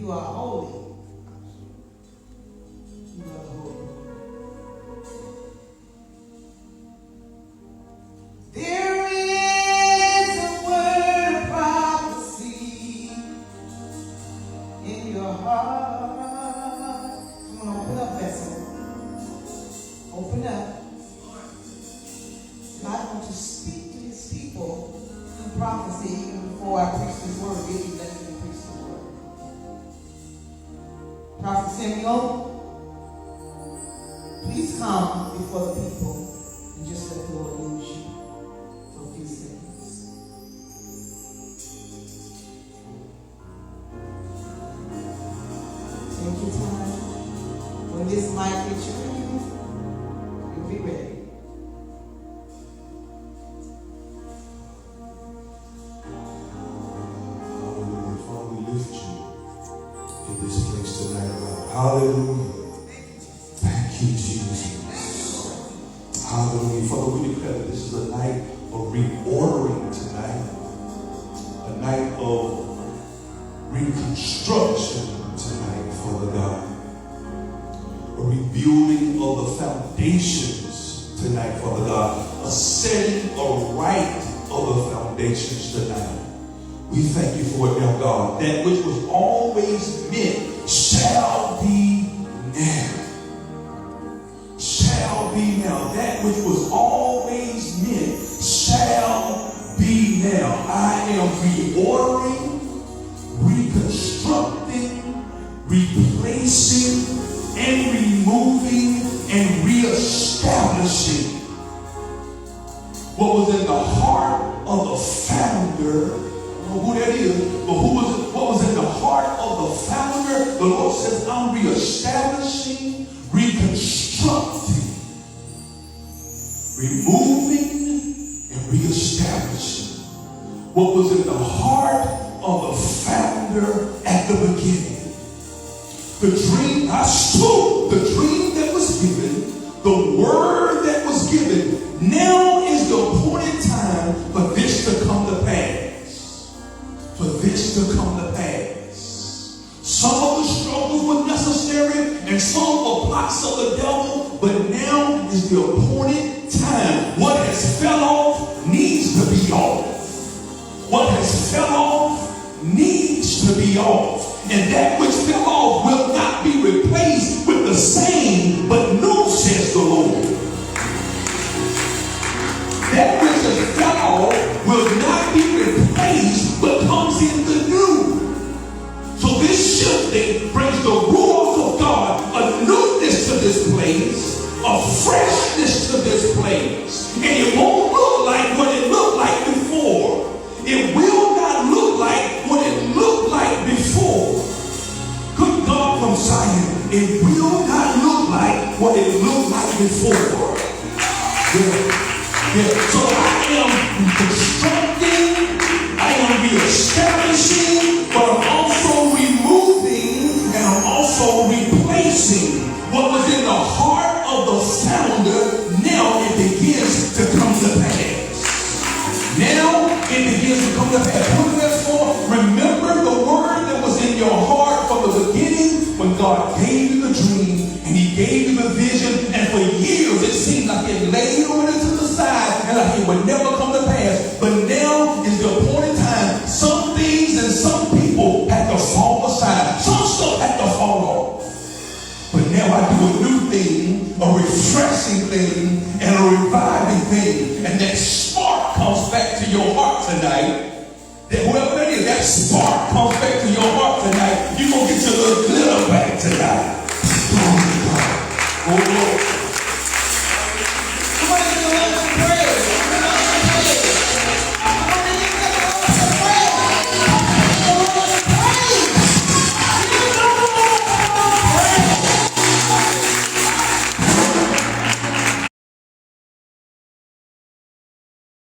You are holy. You are the Holy One. There is a word of prophecy in your heart. Come on, open up, vessel. Open up. God wants to speak to his people through prophecy even before I preach this word. If he let me preach the word. Prophet Samuel, please come before the people and just let the Lord use you for a few seconds. Take your time. When this mic hits you, you'll be ready. Hallelujah. Thank you, Jesus. Hallelujah. Father, we declare that this is a night of reordering tonight. A night of reconstruction tonight, Father God. A rebuilding of the foundations tonight, Father God. A setting right of the foundations tonight. We thank you for it now, God. That which was always meant shall be now. Shall be now. That which was always meant shall be now. I am reordering, reconstructing, replacing, and removing and reestablishing what was in the heart of the founder. Who that is, but what was in the heart of the founder. The Lord says, I'm reestablishing, reconstructing, removing, and reestablishing what was in the heart of the founder at the beginning. The dream, the dream that was given, the word that was given, now is the appointed time for this to come to pass. For this to come to pass. Some of the struggles were necessary and some were plots of the devil, but now is the appointed time. What has fell off needs to be off. What has fell off needs to be off. And that which fell off will not be replaced with the same, but new, says the Lord. That which has fell off will not be replaced, but comes in the new. So this shifting brings the ruach of God, a newness to this place, a freshness to this place. And it won't look like what it looked like before. It will not look like what it looked like before. Good God from Zion, it will not look like what it looked like before. Yeah. So I am reconstructing, I am reestablishing, but I'm also removing and I'm also replacing what was in the heart of the founder. Now it begins to come to pass. Now it begins to come to pass. What is that for? Remember the word that was in your heart from the beginning when God gave you the dream and he gave you the vision, and for years it seemed like it lay on it to the side and like it would never come to pass. But now is the appointed time. Some things and some people had to fall aside. Some stuff had to fall off. But now I do a new thing, a refreshing thing, and a reviving thing. And that spark comes back to your heart tonight. That whoever that is, that spark comes back to your heart tonight. You're going to get your little glitter back tonight.